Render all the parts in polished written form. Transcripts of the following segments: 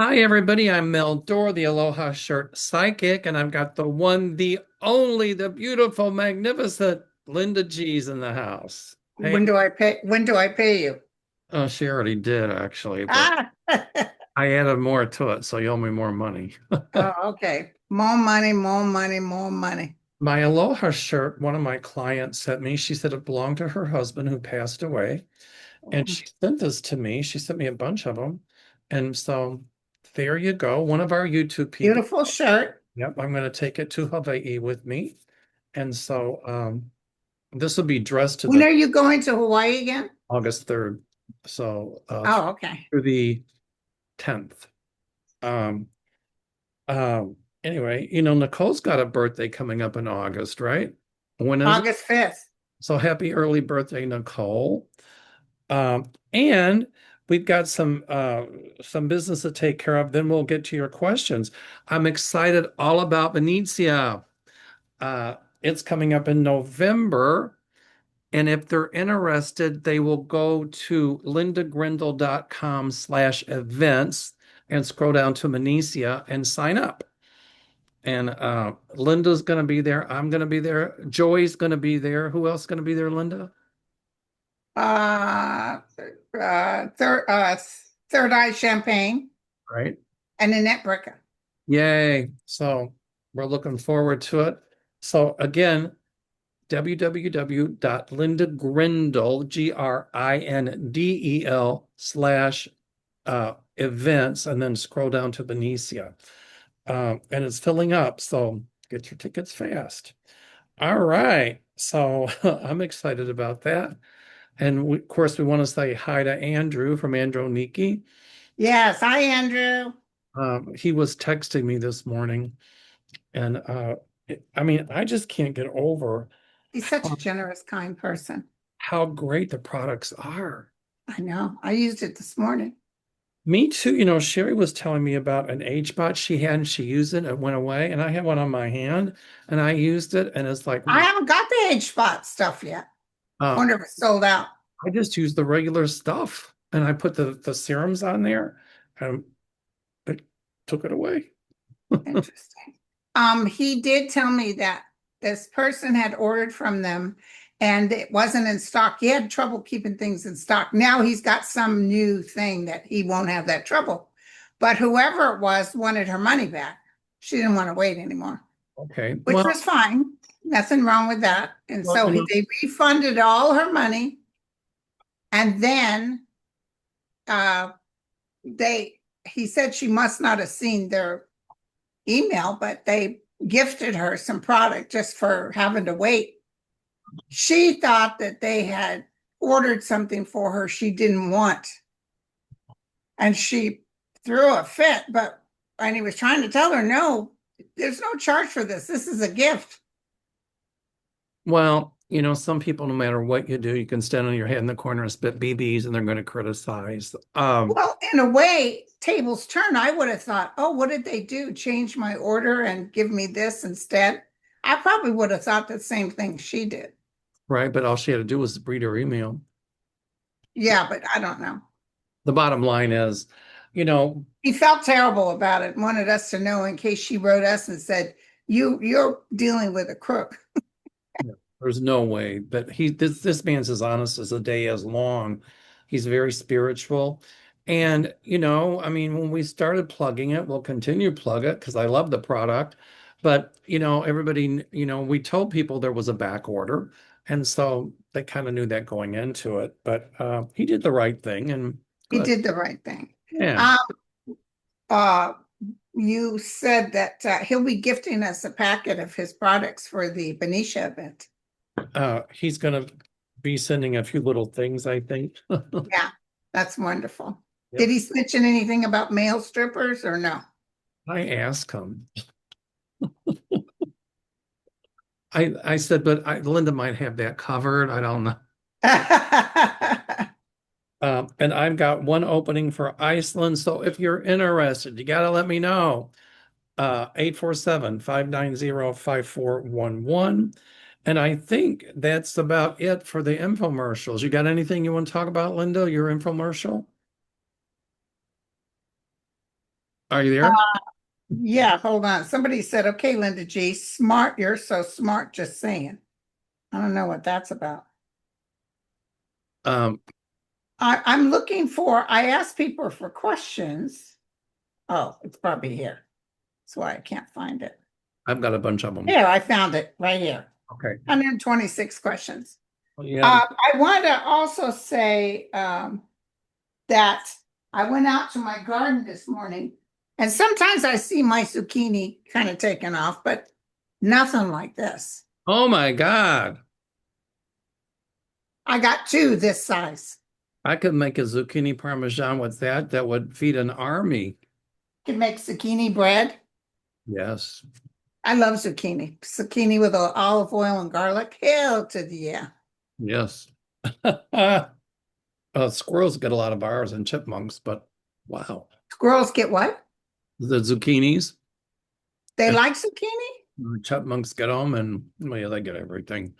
Hi, everybody. I'm Mel Doerr, the Aloha Shirt Psychic, and I've got the one, the only, the beautiful, magnificent Linda G's in the house. Hey, When do I pay you? oh, she already did actually, but Ah, I added more to it, so you owe me more money. oh, okay. More money, more money, more money. My Aloha shirt, one of my clients sent me. She said it belonged to her husband who passed away, and Oh, she sent this to me. She sent me a bunch of them, and so there you go. One of our YouTube people. beautiful shirt. Yep, I'm going to take it to Hawaii with me. And so this will be dressed to When the are you going to Hawaii again? August 3rd. So Oh, okay. through the 10th. Um, anyway, Nicole's got a birthday coming up in August, right? When is it? August 5th. So happy early birthday, Nicole. And we've got some business to take care of. Then we'll get to your questions. I'm excited all about Venezia. It's coming up in November. And if they're interested, they will go to lindagrindel.com/events and scroll down to Manesia and sign up. And Linda's going to be there. I'm going to be there. Joy's going to be there. Who else is going to be there, Linda? Uh, Third Eye Champagne Right. and Annette Bricker. Yay. So we're looking forward to it. So again, www.lindagrindel, Grindel /events, and then scroll down to Benicia. And it's filling up, so get your tickets fast. All right. So I'm excited about that. And of course, we want to say hi to Andrew from Androniki. Yes. Hi, Andrew. He was texting me this morning, and I mean, I just can't get over He's such a generous, kind person. how great the products are. I know. I used it this morning. Me too. Sherry was telling me about an H bot she had and she used it. It went away. And I had one on my hand and I used it. And it's like, I haven't got the H spot stuff yet. uh, Wonder if it's sold out. I just used the regular stuff and I put the serums on there and it took it away. Interesting. He did tell me that this person had ordered from them and it wasn't in stock. He had trouble keeping things in stock. Now he's got some new thing that he won't have that trouble. But whoever it was wanted her money back. She didn't want to wait anymore, Okay. which was fine. Nothing wrong with that. And Well, so they refunded all her money. And then uh, he said she must not have seen their email, but they gifted her some product just for having to wait. She thought that they had ordered something for her she didn't want. And she threw a fit, and he was trying to tell her, no, there's no charge for this. This is a gift. some people, no matter what you do, you can stand on your head in the corner and spit BBs and they're going to criticize. Well, in a way, tables turn. I would have thought, oh, what did they do? Change my order and give me this instead? I probably would have thought the same thing she did. Right. But all she had to do was read her email. Yeah, but I don't know. The bottom line is, you know, He felt terrible about it, wanted us to know in case she wrote us and said, you're dealing with a crook. there's no way. But this man's as honest as the day is long. He's very spiritual. And, I mean, when we started plugging it, we'll continue to plug it because I love the product. But, everybody, we told people there was a back order. And so they kind of knew that going into it. But he did the right thing and He good. did the right thing. Yeah. Um, uh, you said that he'll be gifting us a packet of his products for the Benicia event. He's going to be sending a few little things, I think. Yeah, that's wonderful. Did Yep. he mention anything about male strippers or no? I asked him. I said, but Linda might have that covered. I don't know. And I've got one opening for Iceland. So if you're interested, you got to let me know. 847-590-5411. And I think that's about it for the infomercials. You got anything you want to talk about, Linda? Your infomercial? Are you Uh, there? yeah, hold on. Somebody said, okay, Linda G, smart. You're so smart, just saying. I don't know what that's about. Um, I'm looking for, I asked people for questions. Oh, it's probably here. That's why I can't find it. I've got a bunch of them. Here, I found it right here. Okay. 126 questions. Well, yeah. I want to also say that I went out to my garden this morning, and sometimes I see my zucchini kind of taken off, but nothing like this. Oh my God. I got two this size. I could make a zucchini parmesan with that. That would feed an army. Can make zucchini bread. Yes. I love zucchini. Zucchini with olive oil and garlic. Hell to the yeah. Yes. Squirrels get a lot of ours and chipmunks, but wow. Squirrels get what? The zucchinis They and like zucchini? the chipmunks get them, and well, yeah, they get everything.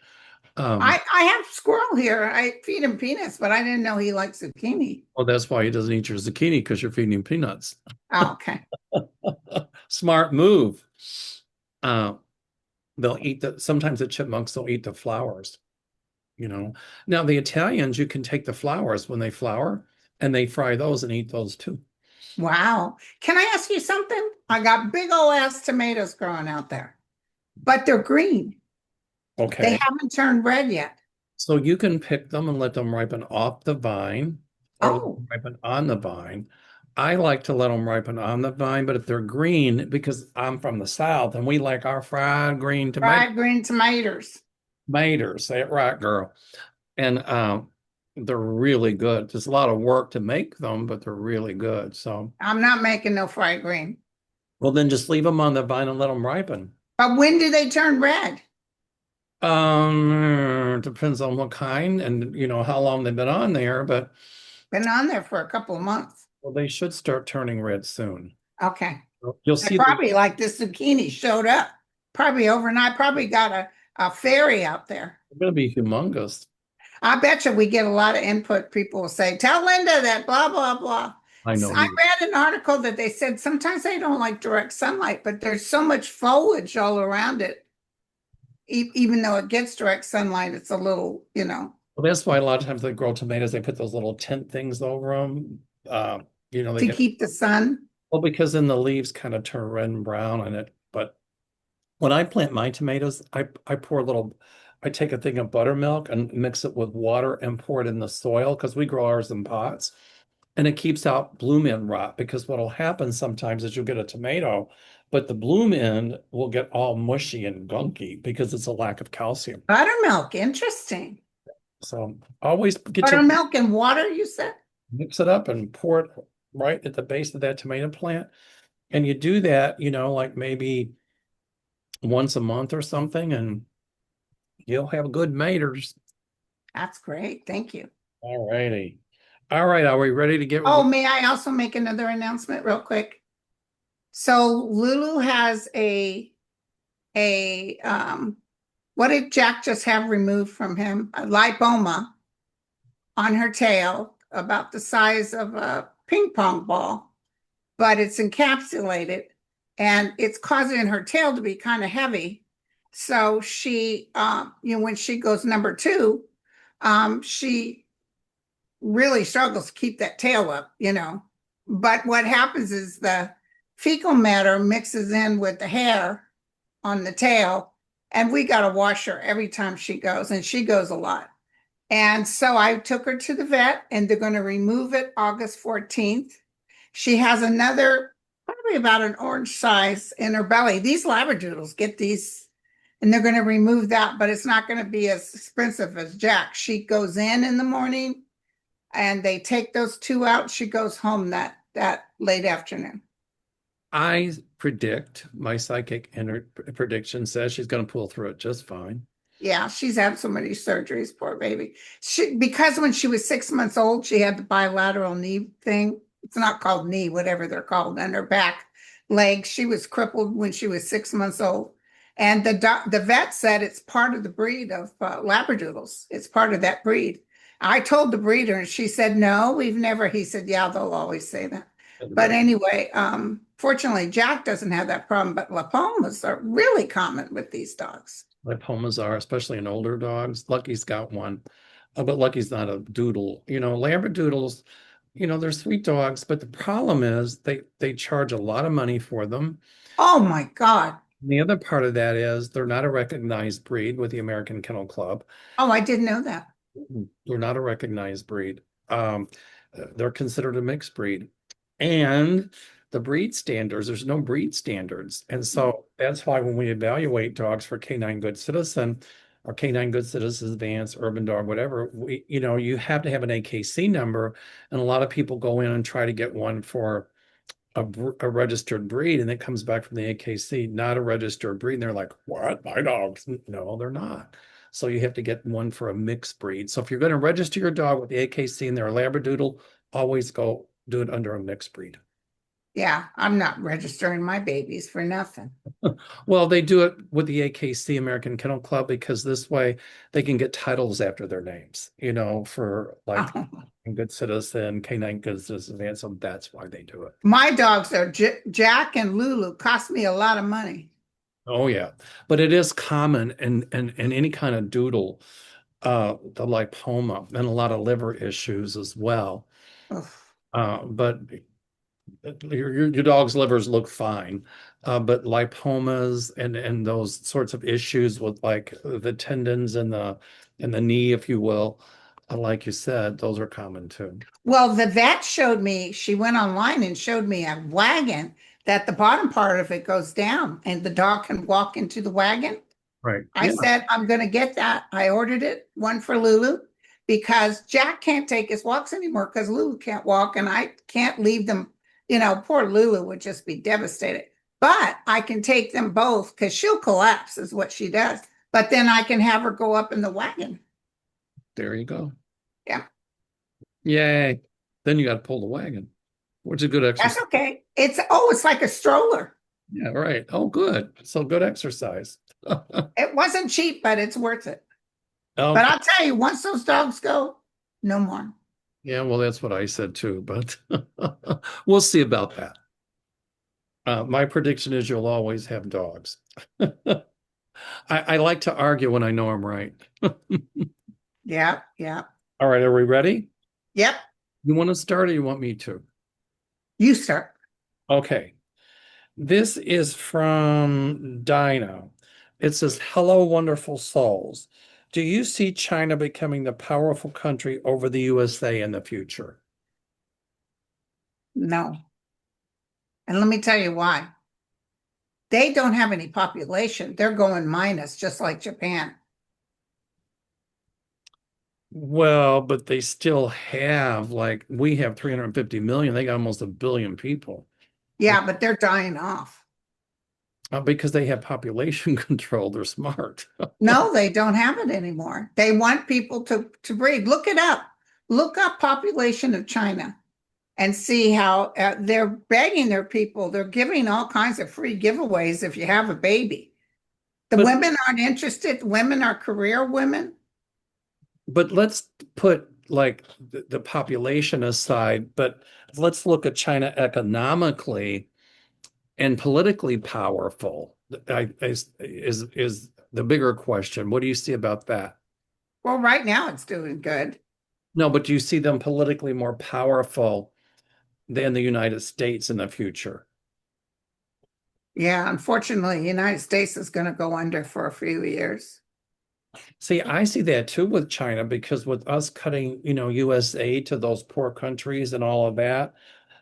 I have squirrel here. I feed him peanuts, but I didn't know he likes zucchini. Well, that's why he doesn't eat your zucchini because you're feeding him peanuts. Oh, okay. Smart move. Uh, they'll eat sometimes the chipmunks they'll eat the flowers. Now the Italians, you can take the flowers when they flower and they fry those and eat those too. Wow. Can I ask you something? I got big old ass tomatoes growing out there, but they're green. They Okay. haven't turned red yet. So you can pick them and let them ripen off the vine or let Oh, them ripen on the vine. I like to let them ripen on the vine, but if they're green, because I'm from the South and we like our fried green fried green tomatoes. tomatoes, say it right, girl. And they're really good. There's a lot of work to make them, but they're really good. So, I'm not making no fried green. well, then just leave them on the vine and let them ripen. But when do they turn red? Depends on what kind and how long they've been on there, but Been on there for a couple of months. well, they should start turning red soon. Okay. You'll I see the probably like this zucchini showed up. Probably overnight. Probably got a ferry out there. they're going to be humongous. I bet you we get a lot of input. People will say, tell Linda that blah, blah, blah. I So know I you. read an article that they said sometimes they don't like direct sunlight, but there's so much foliage all around it. Even though it gets direct sunlight, it's a little. Well, that's why a lot of times they grow tomatoes, they put those little tent things over them. They To get, keep the sun. well, because then the leaves kind of turn red and brown on it. But when I plant my tomatoes, I take a thing of buttermilk and mix it with water and pour it in the soil because we grow ours in pots. And it keeps out bloom end rot because what will happen sometimes is you'll get a tomato, but the bloom end will get all mushy and gunky because it's a lack of calcium. Buttermilk, interesting. So always get your Buttermilk and water, you said? mix it up and pour it right at the base of that tomato plant. And you do that, like maybe once a month or something, and you'll have good maters. That's great. Thank you. All righty. All right. Are we ready to get Oh, may I also make another announcement real quick? So Lulu has a what did Jack just have removed from him? A lipoma on her tail, about the size of a ping pong ball, but it's encapsulated and it's causing her tail to be kind of heavy. So she, when she goes number two, she really struggles to keep that tail up. But what happens is the fecal matter mixes in with the hair on the tail, and we got to wash her every time she goes, and she goes a lot. And so I took her to the vet, and they're going to remove it August 14th. She has another, probably about an orange size in her belly. These Labradoodles get these, and they're going to remove that, but it's not going to be as expensive as Jack. She goes in the morning, and they take those two out. She goes home that late afternoon. I predict my psychic prediction says she's going to pull through it just fine. Yeah, she's had so many surgeries, poor baby. Because when she was 6 months old, she had the bilateral knee thing. It's not called knee, whatever they're called, on her back leg. She was crippled when she was 6 months old. And the vet said it's part of the breed of Labradoodles. It's part of that breed. I told the breeder, and she said, no, we've never. He said, yeah, they'll always say that. But anyway, fortunately, Jack doesn't have that problem, but La Palmas are really common with these dogs. Lipomas are, especially in older dogs. Lucky's got one, but Lucky's not a doodle. Labradoodles, they're sweet dogs, but the problem is they charge a lot of money for them. Oh my God. And the other part of that is they're not a recognized breed with the American Kennel Club. Oh, I didn't know that. They're not a recognized breed. They're considered a mixed breed. And the breed standards, there's no breed standards. And so that's why when we evaluate dogs for Canine Good Citizen or Canine Good Citizen Advanced, Urban Dog, whatever, you have to have an AKC number. And a lot of people go in and try to get one for a registered breed, and it comes back from the AKC, not a registered breed. And they're like, what? My dogs? No, they're not. So you have to get one for a mixed breed. So if you're going to register your dog with the AKC and they're a Labradoodle, always go do it under a mixed breed. Yeah, I'm not registering my babies for nothing. Well, they do it with the AKC, American Kennel Club, because this way they can get titles after their names, for like Good Citizen, Canine Good Citizen, and so that's why they do it. My dogs are Jack and Lulu, cost me a lot of money. Oh yeah, but it is common in any kind of doodle, the lipoma and a lot of liver issues as well. Ugh. But your dog's livers look fine, but lipomas and those sorts of issues with like the tendons and the knee, if you will, like you said, those are common too. Well, the vet showed me, she went online and showed me a wagon that the bottom part of it goes down and the dog can walk into the wagon. Right. I Yeah. said, I'm going to get that. I ordered it, one for Lulu, because Jack can't take his walks anymore because Lulu can't walk and I can't leave them. Poor Lulu would just be devastated. But I can take them both because she'll collapse, is what she does. But then I can have her go up in the wagon. There you go. Yeah, Yay. Then you got to pull the wagon, which is good that's exercise. okay. It's like a stroller. Yeah, right. Oh, good. So good exercise. It wasn't cheap, but it's worth it. But Okay. I'll tell you, once those dogs go, no more. Yeah, well, that's what I said too, but we'll see about that. My prediction is you'll always have dogs. I like to argue when I know I'm right. Yeah, yeah. All right, are we ready? Yep. You want to start or you want me to? You start. Okay. This is from Dino. It says, Hello, wonderful souls. Do you see China becoming the powerful country over the USA in the future? No. And let me tell you why. They don't have any population. They're going minus, just like Japan. Well, but they still have, like, we have 350 million. They got almost a billion people. Yeah, but they're dying off. Because they have population control. They're smart. No, they don't have it anymore. They want people to breed. Look it up. Look up population of China and see how they're begging their people. They're giving all kinds of free giveaways if you have a baby. The But women aren't interested. Women are career women. but let's put like the population aside, but let's look at China economically and politically powerful. Is the bigger question. What do you see about that? Well, right now it's doing good. No, but do you see them politically more powerful than the United States in the future? Yeah, unfortunately, the United States is going to go under for a few years. See, I see that too with China because with us cutting, US aid to those poor countries and all of that,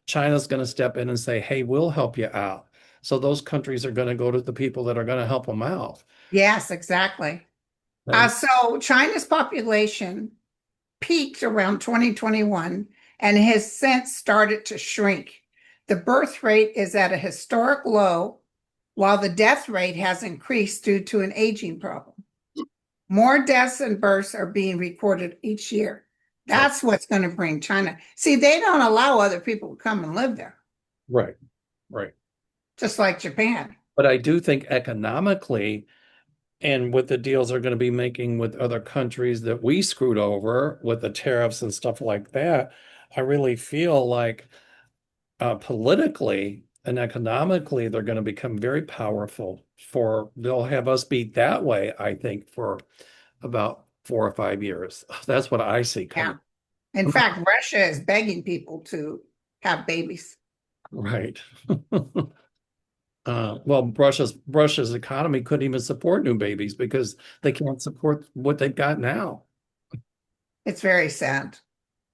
China's going to step in and say, "Hey, we'll help you out." So those countries are going to go to the people that are going to help them out. Yes, exactly. And So China's population peaked around 2021 and has since started to shrink. The birth rate is at a historic low, while the death rate has increased due to an aging problem. More deaths and births are being recorded each year. right, That's what's going to bring China. See, they don't allow other people to come and live there, right, right. just like Japan. But I do think economically, and with the deals they're going to be making with other countries that we screwed over with the tariffs and stuff like that, I really feel like politically and economically, they're going to become very powerful. They'll have us beat that way, I think, for about 4 or 5 years. That's what I see Yeah. coming. In fact, Russia is begging people to have babies. Right. Well, Russia's economy couldn't even support new babies because they can't support what they've got now. It's very sad.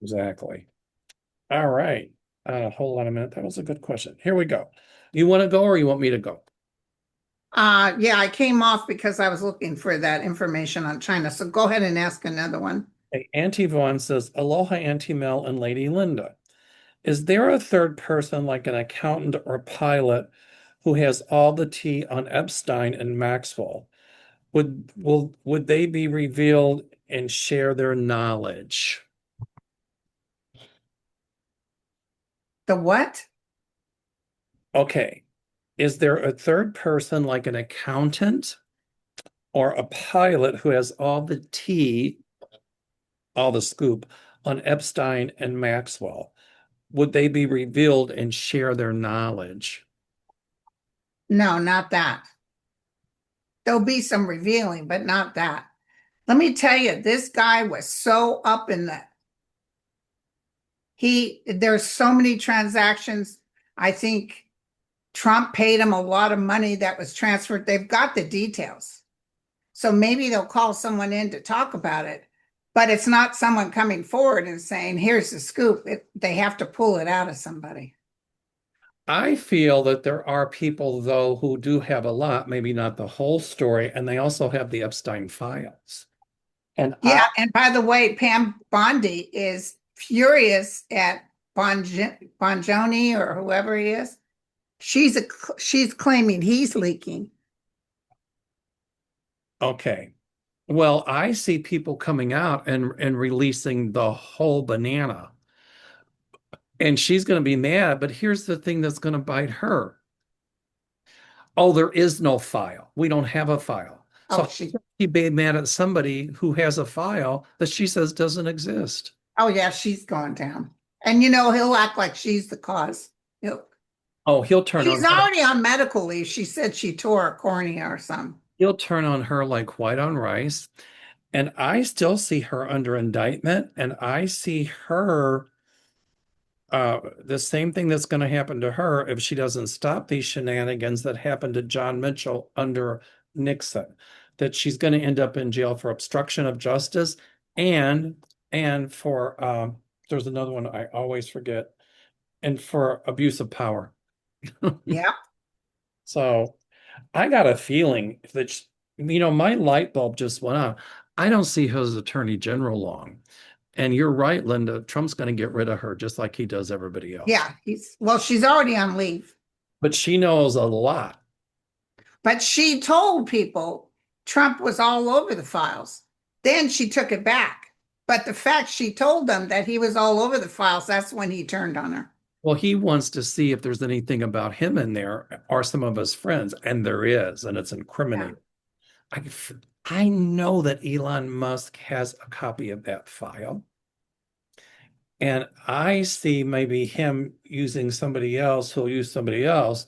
Exactly. All right. Hold on a minute. That was a good question. Here we go. You want to go or you want me to go? Yeah, I came off because I was looking for that information on China. So go ahead and ask another one. Okay, Auntie Vaughn says, Aloha, Auntie Mel and Lady Linda. Is there a third person like an accountant or pilot who has all the tea on Epstein and Maxwell? Would they be revealed and share their knowledge? The what? Okay. Is there a third person like an accountant or a pilot who has all the tea, all the scoop on Epstein and Maxwell? Would they be revealed and share their knowledge? No, not that. There'll be some revealing, but not that. Let me tell you, this guy was so up in the there's so many transactions. I think Trump paid him a lot of money that was transferred. They've got the details. So maybe they'll call someone in to talk about it, but it's not someone coming forward and saying, here's the scoop. They have to pull it out of somebody. I feel that there are people, though, who do have a lot, maybe not the whole story, and they also have the Epstein files. And Yeah. And by the way, Pam Bondi is furious at Bonjoni or whoever he is. She's claiming he's leaking. okay. Well, I see people coming out and releasing the whole banana. And she's going to be mad, but here's the thing that's going to bite her. Oh, there is no file. We don't have a file. So Oh, how can she be mad at somebody who has a file that she says doesn't exist? oh yeah, she's going down. And you know, he'll act like she's the cause. Oh, he'll turn She's on her. already on medical leave. She said she tore a cornea or something. He'll turn on her like white on rice. And I still see her under indictment, and I see her the same thing that's going to happen to her if she doesn't stop these shenanigans that happened to John Mitchell under Nixon, that she's going to end up in jail for obstruction of justice and for there's another one I always forget, and for abuse of power. Yeah. So I got a feeling that my light bulb just went on. I don't see her as attorney general long. And you're right, Linda. Trump's going to get rid of her just like he does everybody else. Yeah. She's already on leave. But she knows a lot. But she told people Trump was all over the files. Then she took it back. But the fact she told them that he was all over the files, that's when he turned on her. Well, he wants to see if there's anything about him in there or some of his friends, and there is, and it's Yeah. incriminating. I, I know that Elon Musk has a copy of that file, and I see maybe him using somebody else who'll use somebody else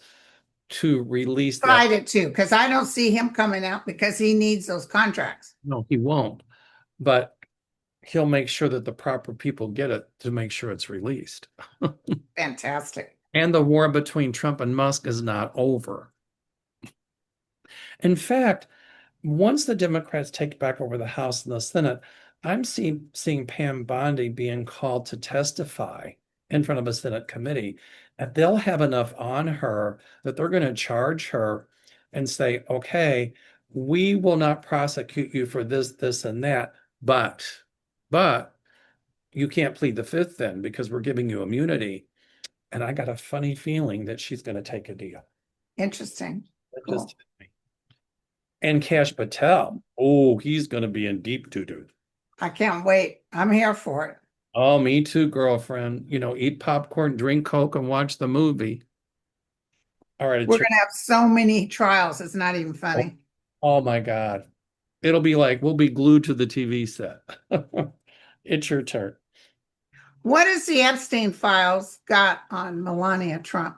to release that. Tried it too, because I don't see him coming out because he needs those contracts. No, he won't, but he'll make sure that the proper people get it to make sure it's released. Fantastic. And the war between Trump and Musk is not over. In fact, once the Democrats take back over the House and the Senate, I'm seeing Pam Bondi being called to testify in front of a Senate committee, and they'll have enough on her that they're going to charge her and say, okay, we will not prosecute you for this, this, and that, but you can't plead the fifth then because we're giving you immunity. And I got a funny feeling that she's going to take a deal. Interesting. That Cool. just and Cash Patel. Oh, he's going to be in deep doo-doo. I can't wait. I'm here for it. Oh, me too, girlfriend. Eat popcorn, drink Coke, and watch the movie. All right, We're it's your. going to have so many trials. It's not even Oh, funny. oh my God. It'll be like we'll be glued to the TV set. It's your turn. What has the Epstein files got on Melania Trump?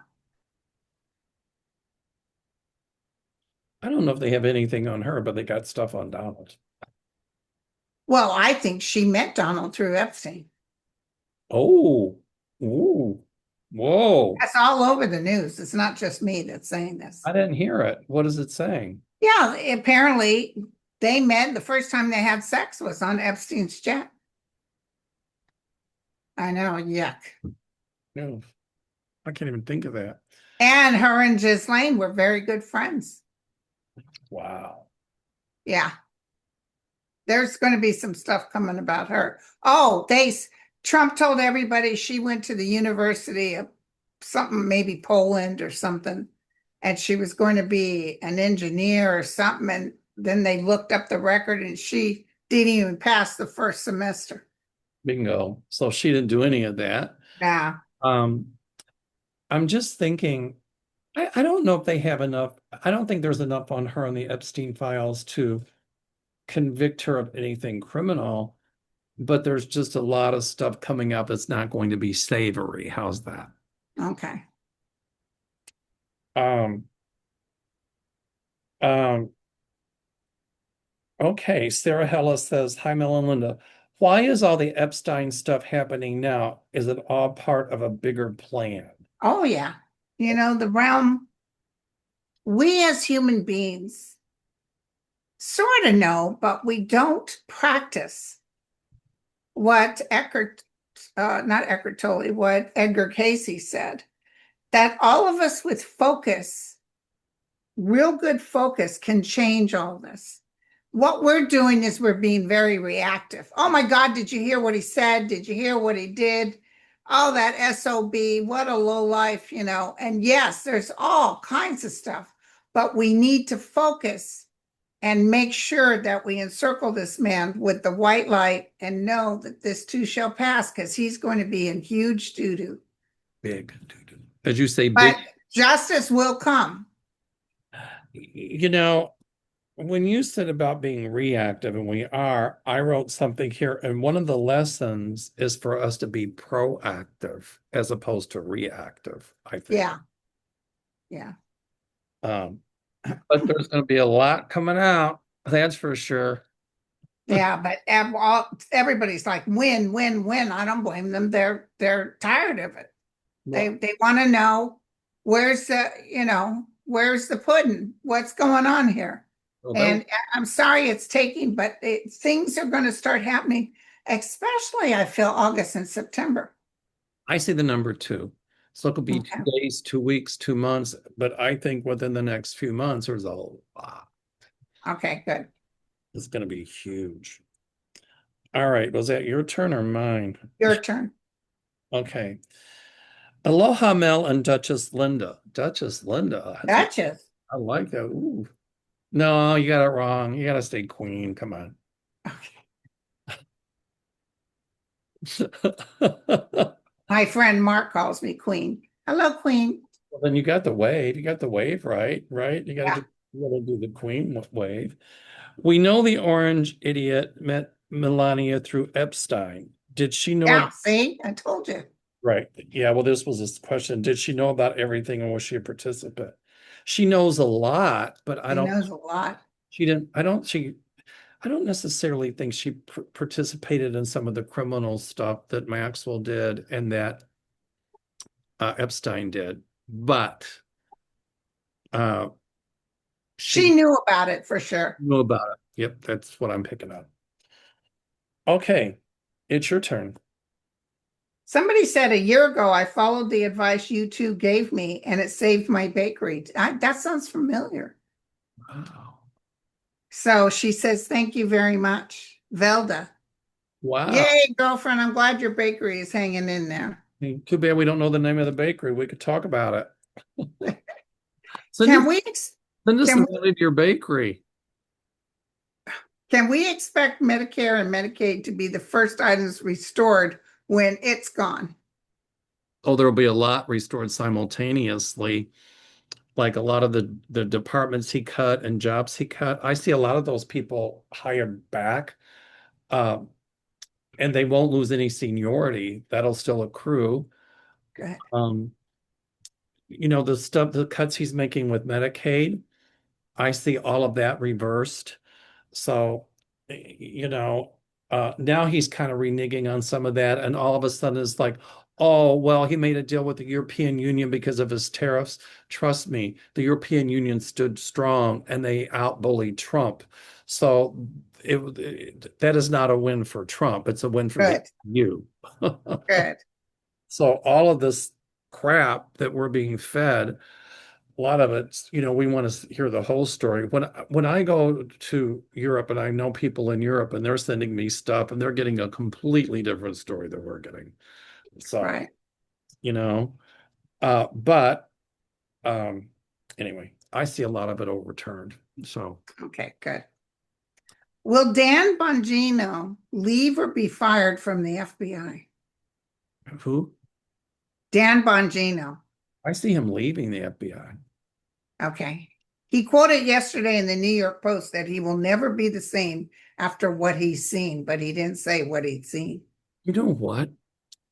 I don't know if they have anything on her, but they got stuff on Donald. Well, I think she met Donald through Epstein. Oh, ooh, whoa. That's all over the news. It's not just me that's saying this. I didn't hear it. What is it saying? Yeah, apparently they met the first time they had sex was on Epstein's jet. I know, yuck. No, I can't even think of that. And her and Ghislaine were very good friends. Wow. Yeah, there's going to be some stuff coming about her. Oh, Trump told everybody she went to the University of something, maybe Poland or something, and she was going to be an engineer or something. And then they looked up the record and she didn't even pass the first semester. Bingo. So she didn't do any of that. Yeah. Um, I'm just thinking, I don't know if they have enough. I don't think there's enough on her on the Epstein files to convict her of anything criminal, but there's just a lot of stuff coming up that's not going to be savory. How's that? Okay. Um, um, okay, Sarah Hella says, Hi, Mel and Linda. Why is all the Epstein stuff happening now? Is it all part of a bigger plan? Oh, yeah. You know, the realm, we as human beings sort of know, but we don't practice what not Eckhart Tolle, what Edgar Casey said, that all of us with focus, real good focus, can change all this. What we're doing is we're being very reactive. Oh my God, did you hear what he said? Did you hear what he did? Oh, that SOB, what a low life, you know. And yes, there's all kinds of stuff, but we need to focus and make sure that we encircle this man with the white light and know that this too shall pass because he's going to be in huge doo-doo. Big. As you say, But big. justice will come. You know, when you said about being reactive, and we are, I wrote something here, and one of the lessons is for us to be proactive as opposed to reactive, I think. Yeah, yeah. Um, but there's going to be a lot coming out, that's for sure. Yeah, but everybody's like, win, win, win. I don't blame them. They're tired of it. They Well, they want to know where's the pudding? What's going on here? well, And I'm sorry it's taking, but things are going to start happening, especially I feel August and September. I see the number two. So it could be Okay. 2 days, 2 weeks, 2 months, but I think within the next few months, there's a lot. Okay, good. It's going to be huge. All right, was that your turn or mine? Your turn. Okay. Aloha Mel and Duchess Linda. Duchess Linda. Duchess. I like that. Ooh. No, you got it wrong. You got to stay queen. Come on. Okay. My friend Mark calls me Queen. Hello, Queen. Well, then you got the wave. You got the wave right, right? Yeah, You got to do the queen wave. We know the orange idiot met Melania through Epstein. Did she know? yeah. See, I told you. Right. Yeah. Well, this was this question. Did she know about everything and was she a participant? She knows a lot, but I He don't. knows a lot. She didn't. I don't. I don't necessarily think she participated in some of the criminal stuff that Maxwell did and that Epstein did, but uh, She she knew about it for sure. knew about it. Yep, that's what I'm picking up. Okay, it's your turn. Somebody said a year ago, I followed the advice you two gave me and it saved my bakery. That sounds familiar. Wow. So she says, thank you very much, Velda. Wow. Yay, girlfriend. I'm glad your bakery is hanging in there. Hey, too bad we don't know the name of the bakery. We could talk about it. Send us, Can we send us the can name of your bakery. can we expect Medicare and Medicaid to be the first items restored when it's gone? Oh, there'll be a lot restored simultaneously. Like a lot of the departments he cut and jobs he cut. I see a lot of those people hired back. Uh, and they won't lose any seniority. That'll still accrue. Good. Um, the stuff, the cuts he's making with Medicaid, I see all of that reversed. So, now he's kind of reneging on some of that, and all of a sudden it's like, oh, well, he made a deal with the European Union because of his tariffs. Trust me, the European Union stood strong and they outbullied Trump. So that is not a win for Trump. It's a win for the Good. EU. Good. So all of this crap that we're being fed, a lot of it's, we want to hear the whole story. When I go to Europe and I know people in Europe and they're sending me stuff and they're getting a completely different story than we're getting. So, Right. you know, but anyway, I see a lot of it overturned. So Okay, good. Will Dan Bongino leave or be fired from the FBI? who? Dan Bongino. I see him leaving the FBI. Okay. He quoted yesterday in the New York Post that he will never be the same after what he's seen, but he didn't say what he'd seen. You know what?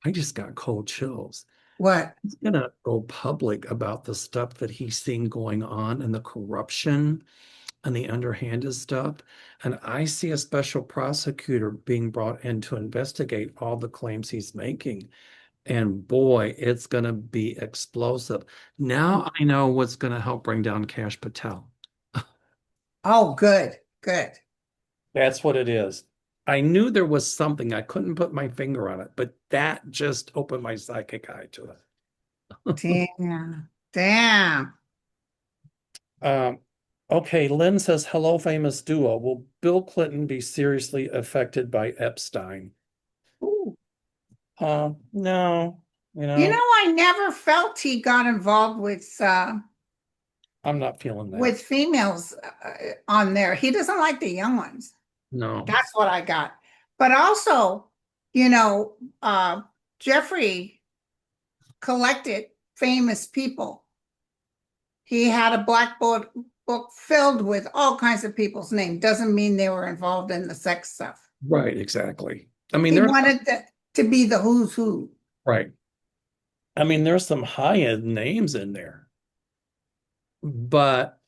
I just got cold chills. What? He's gonna go public about the stuff that he's seen going on and the corruption and the underhanded stuff. And I see a special prosecutor being brought in to investigate all the claims he's making. And boy, it's going to be explosive. Now I know what's going to help bring down Cash Patel. Oh, good, good. That's what it is. I knew there was something. I couldn't put my finger on it, but that just opened my psychic eye to it. Damn, damn. Um, okay, Lynn says, hello, famous duo. Will Bill Clinton be seriously affected by Epstein? Ooh. No, You know, I never felt he got involved I'm not feeling that. with females on there. He doesn't like the young ones. No, That's what I got. But also, you know, Jeffrey collected famous people. He had a book filled with all kinds of people's names. Doesn't mean they were involved in the sex stuff. right, exactly. I mean, He there's wanted to be the who's who. right. I mean, there's some high-end names in there, but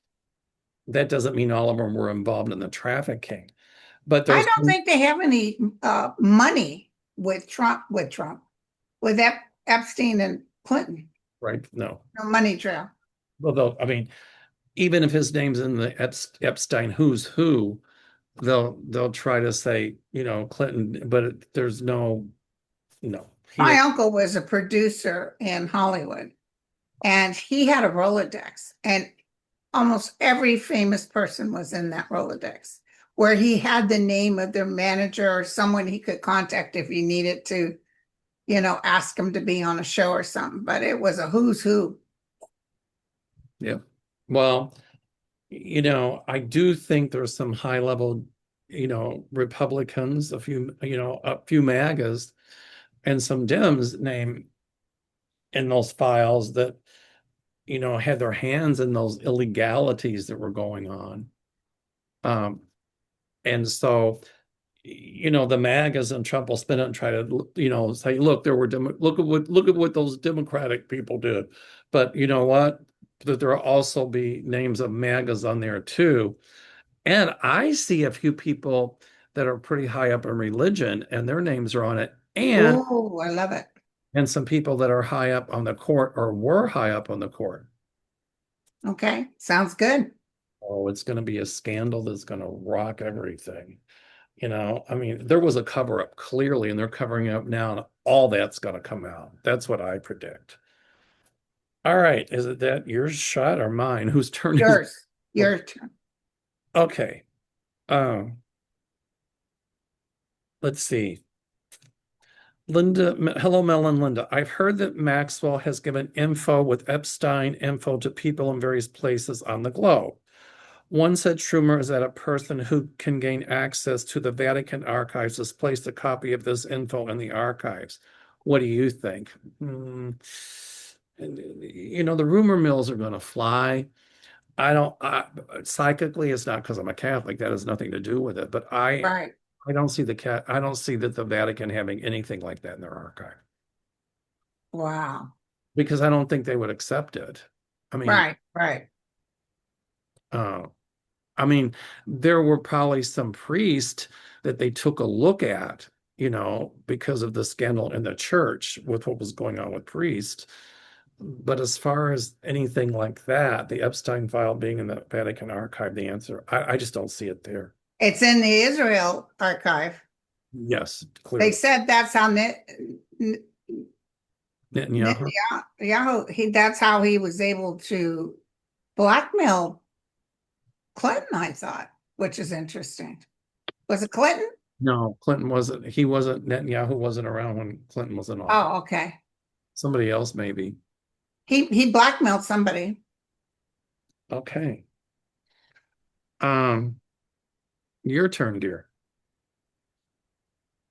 that doesn't mean all of them were involved in the trafficking. But I there's don't think they have any money with Epstein and Clinton. right, no. No money trail. Although, I mean, even if his name's in the Epstein who's who, they'll try to say, Clinton, but there's no. He My didn't. uncle was a producer in Hollywood, and he had a Rolodex, and almost every famous person was in that Rolodex, where he had the name of their manager or someone he could contact if he needed to, ask him to be on a show or something. But it was a who's who. Yeah. Well, I do think there's some high level, Republicans, a few MAGAs and some Dems name in those files that, had their hands in those illegalities that were going on. Um, and so, the MAGAs and Trump will spin it and try to, say, look, look at what those Democratic people did. But you know what? That there will also be names of MAGAs on there too. And I see a few people that are pretty high up in religion and their names are on it. Oh, I love it. And some people that are high up on the court or were high up on the court. Okay, sounds good. Oh, it's going to be a scandal that's going to rock everything. I mean, there was a cover up clearly, and they're covering up now, and all that's going to come out. That's what I predict. All right. Is it that your shot or mine? Whose turn is Yours, it? your turn. Okay. Um, let's see. Linda, hello, Mel and Linda. I've heard that Maxwell has given info with Epstein info to people in various places on the globe. One such rumor is that a person who can gain access to the Vatican archives has placed a copy of this info in the archives. What do you think? The rumor mills are going to fly. Psychically, it's not because I'm a Catholic. That has nothing to do with it. But I Right. I don't see that the Vatican having anything like that in their archive Wow. because I don't think they would accept it. I mean, Right, right. uh, I mean, there were probably some priests that they took a look at, because of the scandal in the church with what was going on with priests. But as far as anything like that, the Epstein file being in the Vatican archive, the answer, I just don't see it there. It's in the Israel archive. Yes, They clearly. said that's how Netanyahu? Netanyahu, that's how he was able to blackmail Clinton, I thought, which is interesting. Was it Clinton? No, Netanyahu wasn't around when Clinton was in office. Oh, okay. Somebody else, maybe. He blackmailed somebody. Okay. Um, your turn, dear.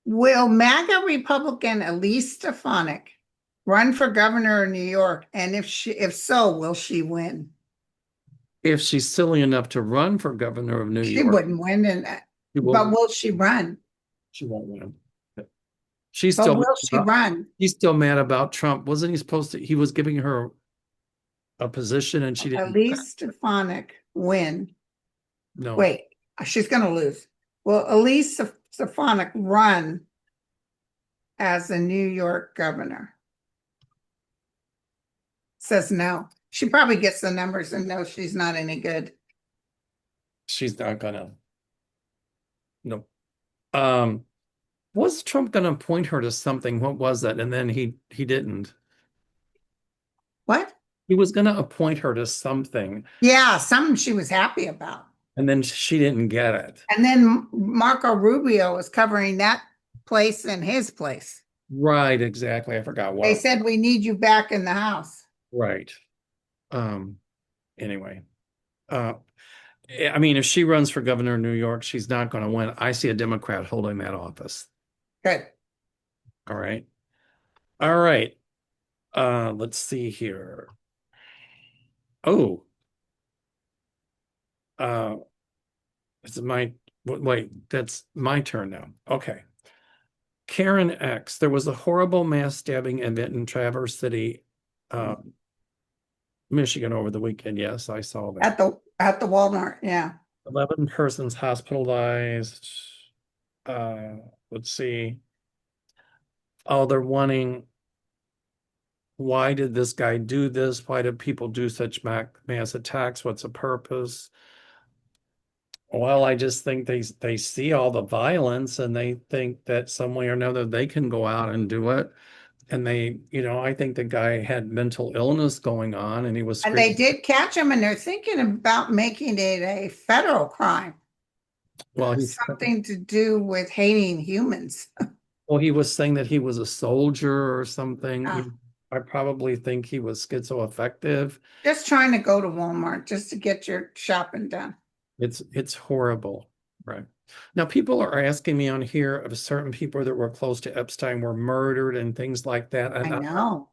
Will MAGA Republican Elise Stefanik run for governor of New York? And if so, will she win? If she's silly enough to run for governor of New She York, wouldn't win, she but will, will she run? she won't win. She's But still will she run? he's still mad about Trump. Wasn't he supposed to? He was giving her a position and she didn't. Elise Stefanik win. No, Wait, she's going to lose. Will Elise Stefanik run as the New York governor? Says no. She probably gets the numbers and knows she's not any good. she's not gonna. No. Um, was Trump gonna appoint her to something? What was that? And then he didn't. What? He was gonna appoint her to something, Yeah, something she was happy about. and then she didn't get it. And then Marco Rubio was covering that place and his place. Right, exactly. I forgot They what. said, we need you back in the house. Right. Um, anyway. Uh, I mean, if she runs for governor of New York, she's not going to win. I see a Democrat holding that office. Good. All right. All right. Let's see here. Oh, uh, it's my wait, that's my turn now. Okay. Karen X. There was a horrible mass stabbing event in Traverse City, uh, Michigan over the weekend. Yes, I saw that. At the Walmart. Yeah. 11 persons hospitalized. Uh, let's see. Oh, they're wanting, why did this guy do this? Why did people do such mass attacks? What's the purpose? Well, I just think they see all the violence and they think that some way or another they can go out and do it. And I think the guy had mental illness going on and he was And they screaming. did catch him, and they're thinking about making it a federal crime. Well, Something to do with hating humans. he was saying that he was a soldier or something. Ah, I probably think he was schizoaffective. just trying to go to Walmart just to get your shopping done. It's horrible, right? Now, people are asking me on here of certain people that were close to Epstein were murdered and things like that. I And know.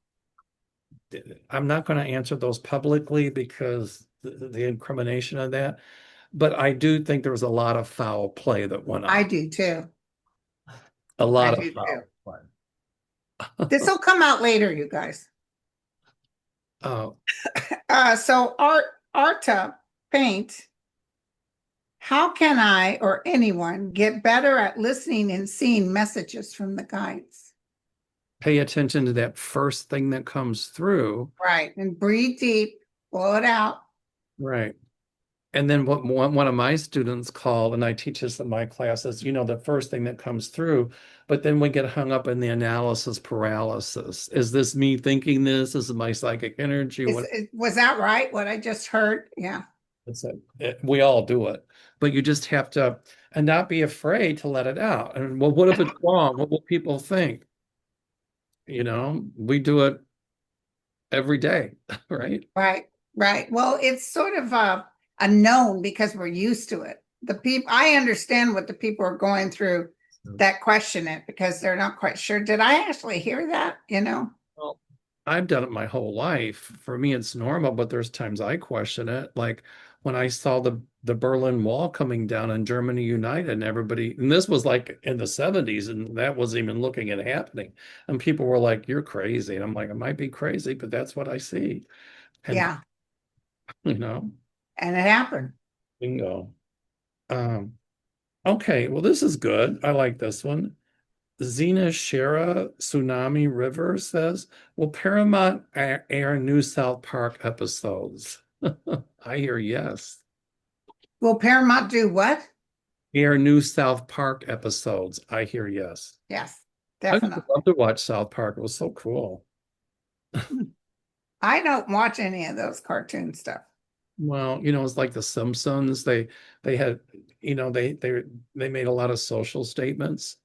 I'm not going to answer those publicly because the incrimination of that. But I do think there was a lot of foul play that went I on. do too. A I lot of do too. foul play. This will come out later, you guys. Oh, So Arta Paint, how can I or anyone get better at listening and seeing messages from the guides? pay attention to that first thing that comes through. Right. And breathe deep, blow it out. Right. And then what one of my students called, and I teach this in my classes, the first thing that comes through, but then we get hung up in the analysis paralysis. Is this me thinking this? Is it my psychic energy? Was that right? What I just heard? Yeah. It's we all do it, but you just have to, and not be afraid to let it out. And well, what if it's wrong? What will people think? We do it every day, right? Right. Right. Well, it's sort of a known because we're used to it. The people, I understand what the people are going through that question it because they're not quite sure. Did I actually hear that? Well, I've done it my whole life. For me, it's normal, but there's times I question it. Like, when I saw the Berlin Wall coming down and Germany united and everybody, and this was like in the 70s, and that wasn't even looking at happening. And people were like, "You're crazy." And I'm like, "I might be crazy, but that's what I see." And Yeah. you know, And it happened. bingo. Um, okay, well, this is good. I like this one. Zena Shira Tsunami River says, will Paramount air new South Park episodes? I hear yes. Will Paramount do what? Air new South Park episodes. I hear yes. Yes, I used to definitely. love to watch South Park. It was so cool. I don't watch any of those cartoon stuff. Well, it's like The Simpsons. They had, they made a lot of social statements.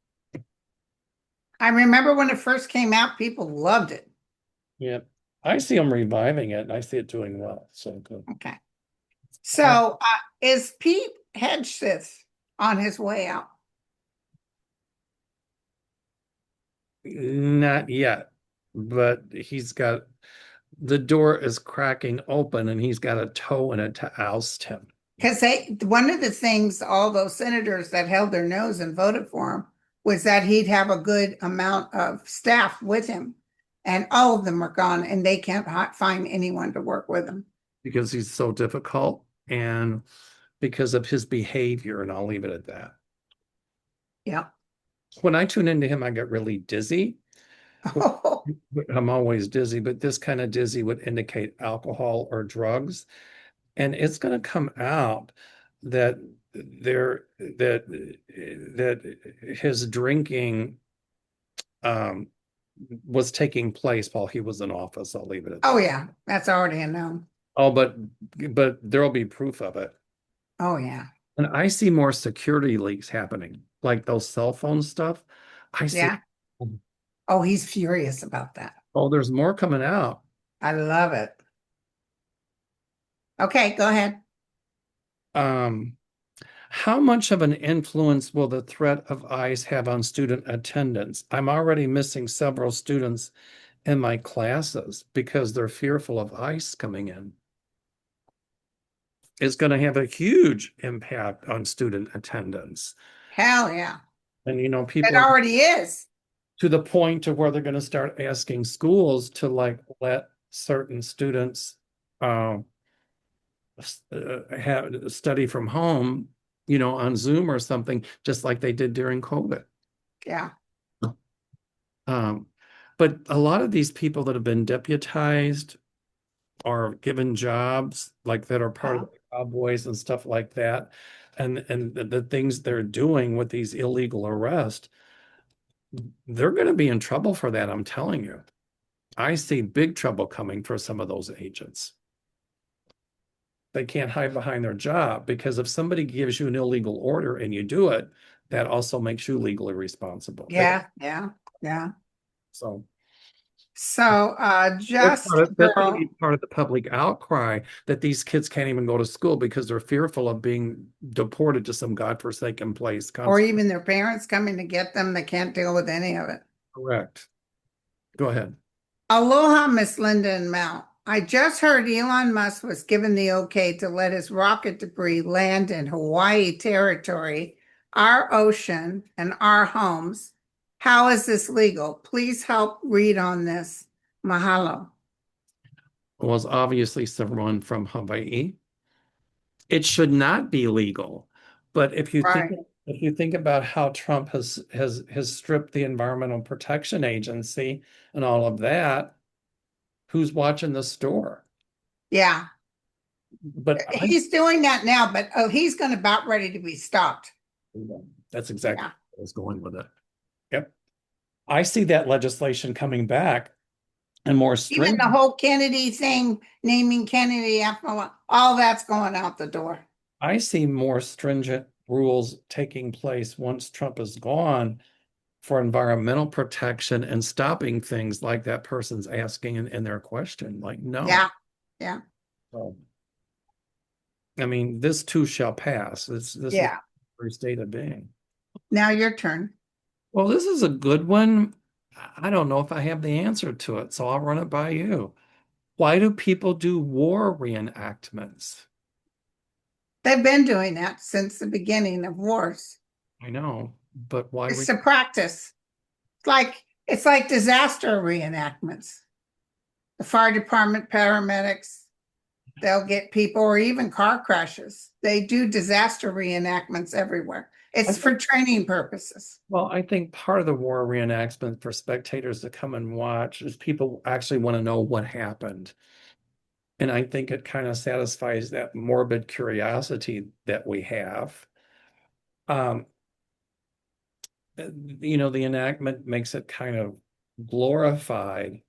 I remember when it first came out, people loved it. Yeah. I see them reviving it and I see it doing well. So good. Okay. Uh, So, is Pete Hedgesmith on his way out? Not yet, but the door is cracking open and he's got a toe in it to oust him Because one of the things all those senators that held their nose and voted for him was that he'd have a good amount of staff with him, and all of them are gone, and they can't find anyone to work with him. because he's so difficult and because of his behavior. And I'll leave it at that. Yeah. When I tune into him, I get really dizzy. I'm always dizzy, but this kind of dizzy would indicate alcohol or drugs. And it's going to come out that there that his drinking um, was taking place while he was in office. I'll leave it at Oh that. yeah, that's already a known. Oh, but there'll be proof of it. Oh yeah, And I see more security leaks happening, like those cell phone stuff. I see, yeah. Oh, he's furious about that. oh, there's more coming out. I love it. Okay, go ahead. Um, how much of an influence will the threat of ICE have on student attendance? I'm already missing several students in my classes because they're fearful of ICE coming in. It's going to have a huge impact on student attendance. Hell yeah. And It people are already is. to the point to where they're going to start asking schools to like let certain students uh, have study from home, on Zoom or something, just like they did during COVID. Yeah, Um, but a lot of these people that have been deputized or given jobs like that are part of yeah, the cowboys and stuff like that, and the things they're doing with these illegal arrests, they're going to be in trouble for that. I'm telling you. I see big trouble coming for some of those agents. They can't hide behind their job because if somebody gives you an illegal order and you do it, that also makes you legally responsible. yeah, yeah, yeah. So So, just that's going to be girl, part of the public outcry that these kids can't even go to school because they're fearful of being deported to some godforsaken place. or even their parents coming to get them, they can't deal with any of it. Correct. Go ahead. Aloha, Miss Linda and Mel. I just heard Elon Musk was given the okay to let his rocket debris land in Hawaii territory, our ocean, and our homes. How is this legal? Please help read on this. Mahalo. Was obviously someone from Hawaii. It should not be legal. But Right. if you think about how Trump has stripped the Environmental Protection Agency and all of that, who's watching the store? Yeah. But He's doing that now, but he's going to about ready to be stopped. that's exactly Yeah. where I was going with it. Yep. I see that legislation coming back and more Even the stringent. whole Kennedy thing, naming Kennedy after all that's going out the door. I see more stringent rules taking place once Trump is gone for environmental protection and stopping things like that person's asking in their question. Like, no. Yeah. Yeah. So, I mean, this too shall pass. This is Yeah. every state of being. Now your turn. Well, this is a good one. I don't know if I have the answer to it, so I'll run it by you. Why do people do war reenactments? They've been doing that since the beginning of wars. I know, but why It's re to practice. It's like disaster reenactments. The fire department, paramedics, they'll get people, or even car crashes. They do disaster reenactments everywhere. I It's for think, training purposes. well, I think part of the war reenactment for spectators to come and watch is people actually want to know what happened. And I think it kind of satisfies that morbid curiosity that we have. Um, the enactment makes it kind of glorified.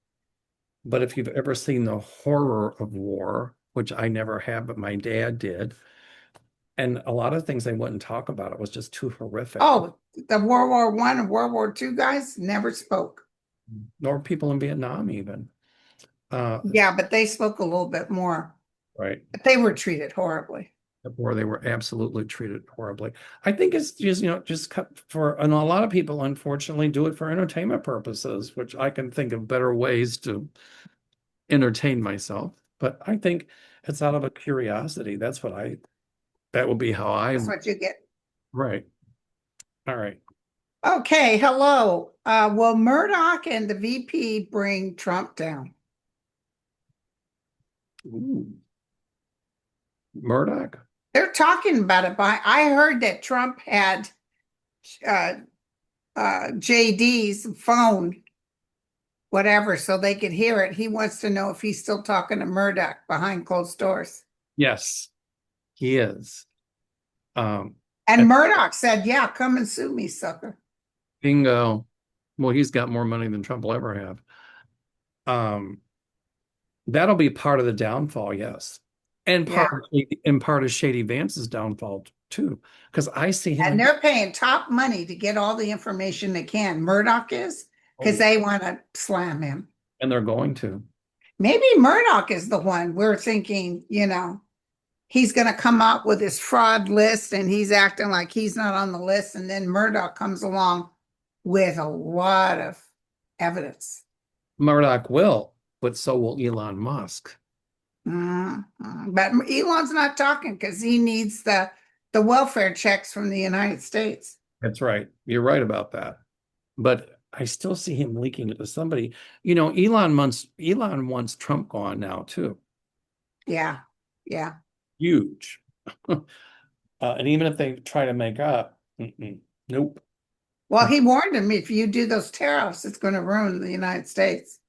But if you've ever seen the horror of war, which I never have, but my dad did, and a lot of things they wouldn't talk about, it was just too horrific. Oh, the World War I and World War II guys never spoke. Nor people in Vietnam even. Uh, Yeah, but they spoke a little bit more. right. But they were treated horribly. Where they were absolutely treated horribly. I think it's just, just cut for, and a lot of people unfortunately do it for entertainment purposes, which I can think of better ways to entertain myself. But I think it's out of a curiosity. That would be how I, That's what you get. right. All right. Okay, hello. Will Murdoch and the VP bring Trump down? Ooh, Murdoch. They're talking about it. But I heard that Trump had uh, JD's phone, whatever, so they could hear it. He wants to know if he's still talking to Murdoch behind closed doors. Yes, he is. Um, And and Murdoch said, "Yeah, come and sue me, sucker." bingo. Well, he's got more money than Trump will ever have. Um, that'll be part of the downfall, yes. And Yeah, part of Shady Vance's downfall too. Because I see him and in, they're paying top money to get all the information they can. Murdoch is oh because yeah, they want to slam him. and they're going to. Maybe Murdoch is the one we're thinking, he's going to come up with his fraud list and he's acting like he's not on the list. And then Murdoch comes along with a lot of evidence. Murdoch will, but so will Elon Musk. But Elon's not talking because he needs the welfare checks from the United States. That's right. You're right about that. But I still see him leaking it to somebody. Elon wants Trump gone now too. Yeah. Yeah. Huge. And even if they try to make up, nope. Well, he warned him if you do those tariffs, it's going to ruin the United States.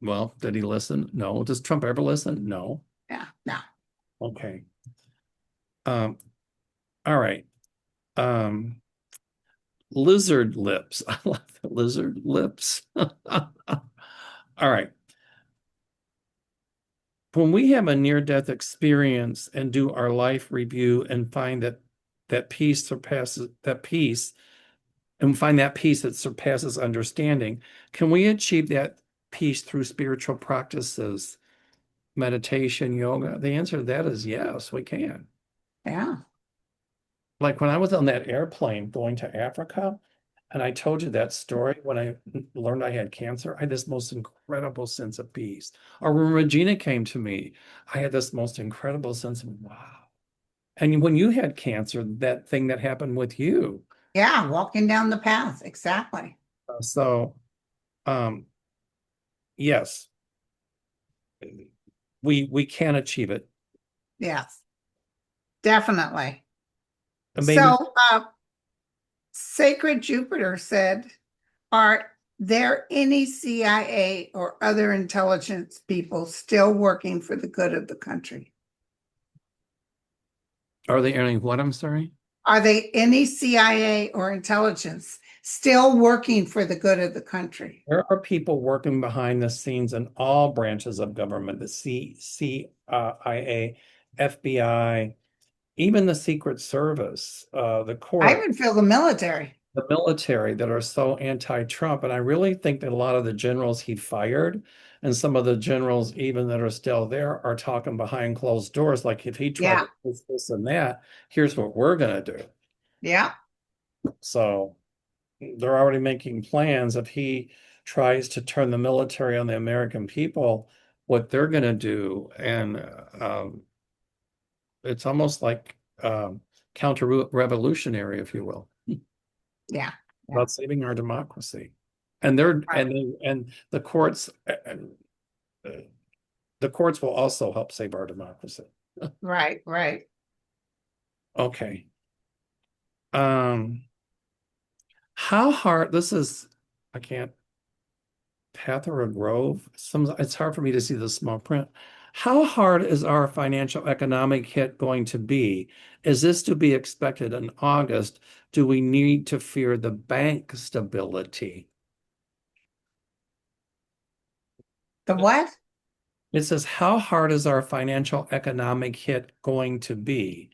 Well, did he listen? No. Does Trump ever listen? No. Yeah. No. Okay. Um, all right. Um, lizard lips. I love the lizard lips. All right. When we have a near-death experience and do our life review and find that peace surpasses that peace and find that peace that surpasses understanding, can we achieve that peace through spiritual practices, meditation, yoga? The answer to that is yes, we can. Yeah. Like when I was on that airplane going to Africa, and I told you that story when I learned I had cancer, I had this most incredible sense of peace. Or when Regina came to me, I had this most incredible sense of wow. And when you had cancer, that thing that happened with you. Yeah. Walking down the path. Exactly. So, um, yes, we can achieve it. Yes. Definitely. And maybe So, Sacred Jupiter said, are there any CIA or other intelligence people still working for the good of the country? are they any what? I'm sorry. Are they any CIA or intelligence still working for the good of the country? There are people working behind the scenes in all branches of government, the CIA, FBI, even the Secret Service, the I court, would feel the military. the military that are so anti-Trump. And I really think that a lot of the generals he fired and some of the generals even that are still there are talking behind closed doors. Like if he tried Yeah. to do this and that, here's what we're going to do. Yeah. So they're already making plans. If he tries to turn the military on the American people, what they're going to do. And it's almost like counter-revolutionary, if you will, Yeah, yeah, about saving our democracy. And they're right, and uh, the courts will also help save our democracy. right, right. Okay. Um, how hard this is, I can't Path or a Grove. It's hard for me to see the small print. How hard is our financial economic hit going to be? Is this to be expected in August? Do we need to fear the bank stability? The what? It says, how hard is our financial economic hit going to be?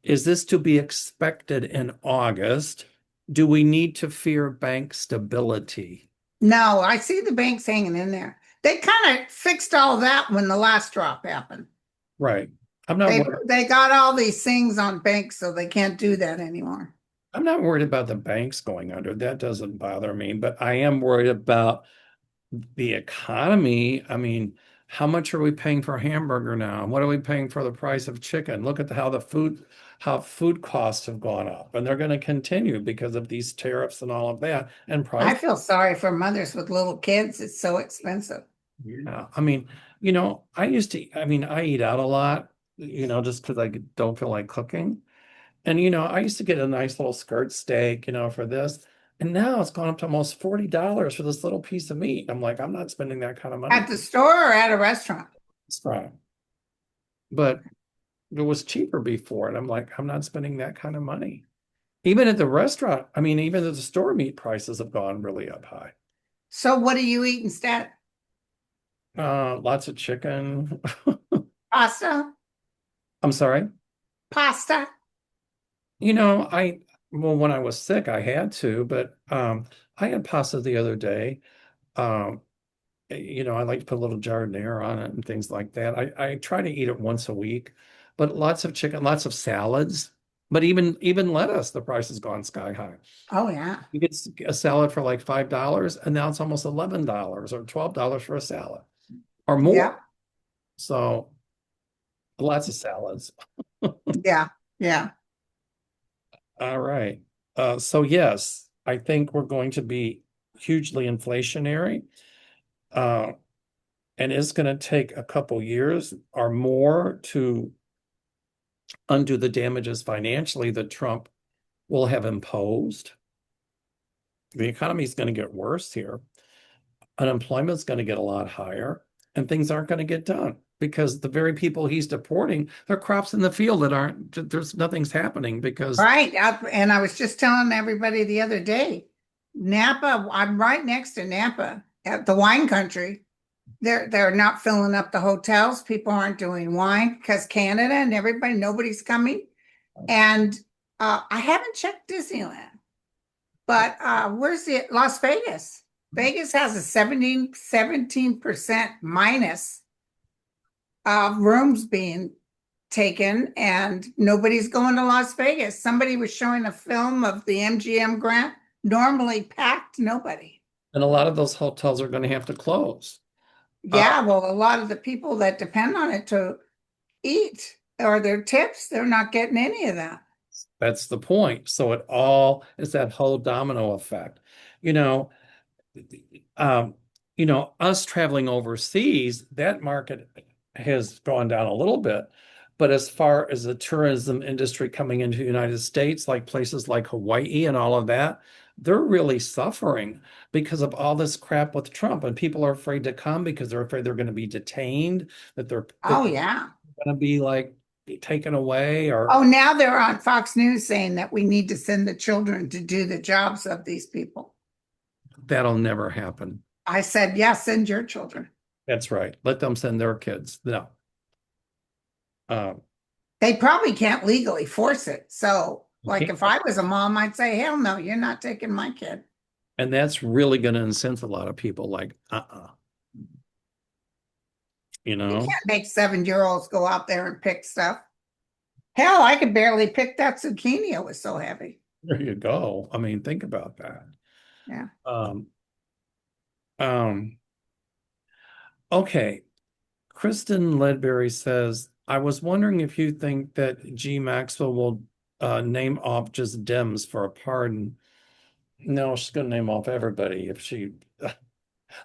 Is this to be expected in August? Do we need to fear bank stability? No, I see the banks hanging in there. They kind of fixed all that when the last drop happened. Right. I'm not They worried. they got all these things on banks, so they can't do that anymore. I'm not worried about the banks going under. That doesn't bother me, but I am worried about the economy. I mean, how much are we paying for a hamburger now? What are we paying for the price of chicken? Look at how food costs have gone up, and they're going to continue because of these tariffs and all of that. And I price, feel sorry for mothers with little kids. It's so expensive. yeah. I mean, I eat out a lot, just because I don't feel like cooking. And I used to get a nice little skirt steak, for this. And now it's gone up to almost $40 for this little piece of meat. I'm like, I'm not spending that kind of money. At the store or at a restaurant? It's fine. But it was cheaper before. And I'm like, I'm not spending that kind of money. Even at the restaurant, I mean, even at the store, meat prices have gone really up high. So what do you eat instead? Lots of chicken. Pasta? I'm sorry. Pasta? You know, I, well, when I was sick, I had to, but I had pasta the other day. Um, I like to put a little giardiniera on it and things like that. I try to eat it once a week, but lots of chicken, lots of salads. But even lettuce, the price has gone sky high. Oh yeah. You get a salad for like $5, and now it's almost $11 or $12 for a salad or more. Yeah. So lots of salads. Yeah. Yeah. All right. So yes, I think we're going to be hugely inflationary. Uh, and it's going to take a couple years or more to undo the damages financially that Trump will have imposed. The economy is going to get worse here. Unemployment's going to get a lot higher, and things aren't going to get done because the very people he's deporting, there are crops in the field that aren't, there's nothing's happening because Right. And I was just telling everybody the other day, Napa, I'm right next to Napa at the wine country. They're not filling up the hotels. People aren't doing wine because Canada and everybody, nobody's coming. And I haven't checked Disneyland, but where's the Las Vegas? Vegas has a 17% minus rooms being taken, and nobody's going to Las Vegas. Somebody was showing a film of the MGM Grand, normally packed, nobody. and a lot of those hotels are going to have to close. Uh, Yeah, well, a lot of the people that depend on it to eat or their tips, they're not getting any of that. that's the point. So it all is that whole domino effect. You know, um, us traveling overseas, that market has gone down a little bit. But as far as the tourism industry coming into the United States, like places like Hawaii and all of that, they're really suffering because of all this crap with Trump. And people are afraid to come because they're afraid they're going to be detained, that they're Oh, yeah. going to be like taken away, or Oh, now they're on Fox News saying that we need to send the children to do the jobs of these people. that'll never happen. I said, yes, send your children. That's right. Let them send their kids. No. Um, They probably can't legally force it. So, you like, can't. if I was a mom, I'd say, hell no, you're not taking my kid. And that's really going to incense a lot of people like, you You know, can't make 7 year olds go out there and pick stuff. Hell, I could barely pick that zucchini. It was so heavy. there you go. I mean, think about that. Yeah. Um, um, okay. Kristen Ledbury says I was wondering if you think that G. Maxwell will name off just Dems for a pardon. No, she's going to name off everybody if she.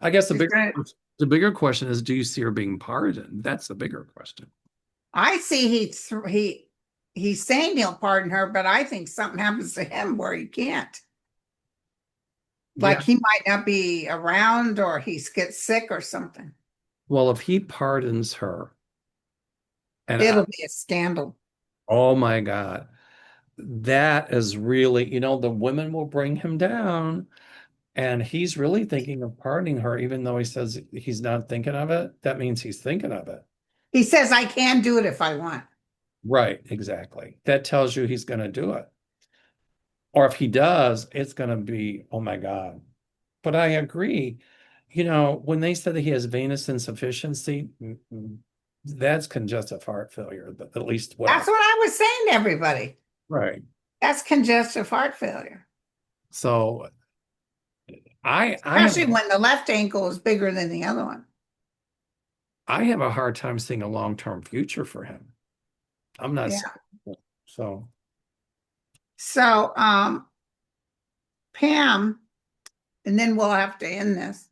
I guess She's gonna, the bigger question is, do you see her being pardoned? That's the bigger question. I see he's saying he'll pardon her, but I think something happens to him where he can't. Like Yeah. he might not be around or he gets sick or something. Well, if he pardons her, and It'll be a scandal. oh my God, that is really, the women will bring him down. And he's really thinking of pardoning her, even though he says he's not thinking of it. That means he's thinking of it. He says, I can do it if I want. Right, exactly. That tells you he's going to do it. Or if he does, it's going to be, oh my God. But I agree. When they said that he has venous insufficiency, that's congestive heart failure, at least what I. That's what I was saying to everybody. Right. That's congestive heart failure, So I have especially when the left ankle is bigger than the other one. I have a hard time seeing a long-term future for him. I'm not Yeah. saying so. So, Pam, and then we'll have to end this.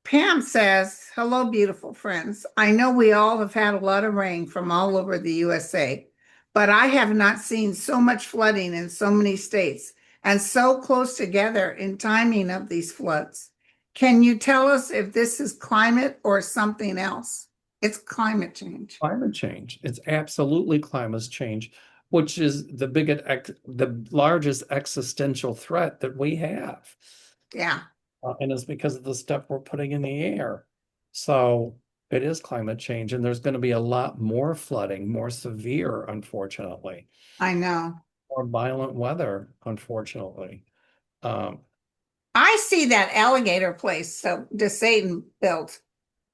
Pam says, hello, beautiful friends. I know we all have had a lot of rain from all over the USA, but I have not seen so much flooding in so many states and so close together in timing of these floods. Can you tell us if this is climate or something else? It's climate change. Climate change. It's absolutely climate change, which is the largest existential threat that we have. Yeah, And it's because of the stuff we're putting in the air. So it is climate change, and there's going to be a lot more flooding, more severe, unfortunately, I know. more violent weather, unfortunately. Um, I see that alligator place so Satan built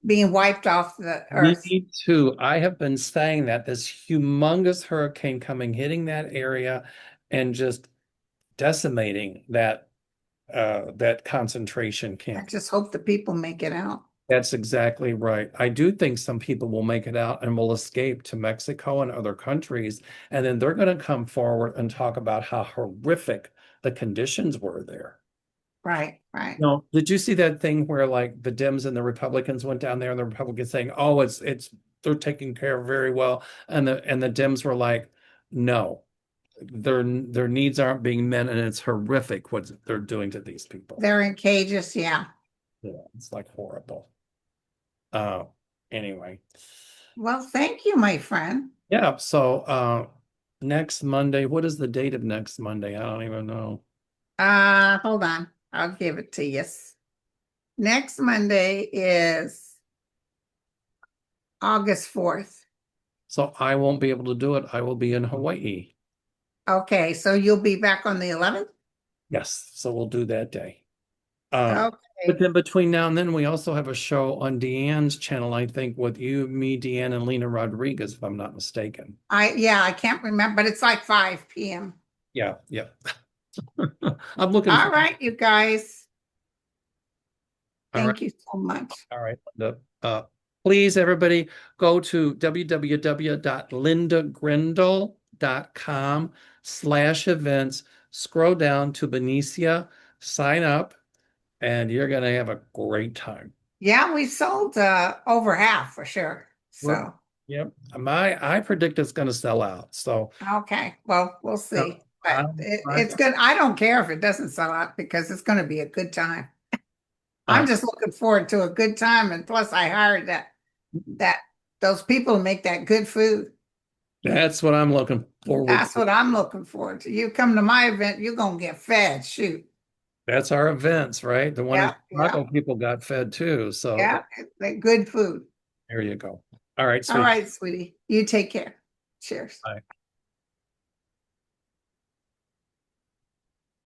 being wiped off the earth. Me too. I have been saying that this humongous hurricane coming, hitting that area, and just decimating that concentration I camp. just hope the people make it out. That's exactly right. I do think some people will make it out and will escape to Mexico and other countries, and then they're going to come forward and talk about how horrific the conditions were there. Right, right. No, did you see that thing where like the Dems and the Republicans went down there and the Republicans saying, "Oh, it's they're taken care of very well," and the Dems were like, "No, their needs aren't being met, and it's horrific what they're doing to these people." They're in cages. Yeah. Yeah, it's like horrible. Uh, anyway, Well, thank you, my friend. yeah. So next Monday, what is the date of next Monday? I don't even know. Hold on. I'll give it to you. Next Monday is August 4th. So I won't be able to do it. I will be in Hawaii. Okay, so you'll be back on the 11th? Yes, so we'll do that day. But Okay. then between now and then, we also have a show on Deanne's channel, I think, with you, me, Deanne, and Lena Rodriguez, if I'm not mistaken. Yeah, I can't remember, but it's like 5 p.m. Yeah, yeah. I'm looking All for. right, you guys. All right, Thank you so much. all right, Linda. Please, everybody, go to www.lindagrindel.com/events. Scroll down to Benicia, sign up, and you're going to have a great time. Yeah, we sold over half for sure. We're, So, yep. I predict it's going to sell out. So, okay. Well, we'll uh, see. But I'm, it's good. I don't care if it doesn't sell out because it's going to be a good time. I'm uh, just looking forward to a good time. And plus I hired that those people make that good food. that's what I'm looking forward That's to. what I'm looking forward to. You come to my event, you're gonna get fed. Shoot. That's our events, right? The one in Yeah, yeah, Chicago, people got fed too. So yeah. That good food. there you go. All right, All sweet. right, sweetie. You take care. Cheers. Bye.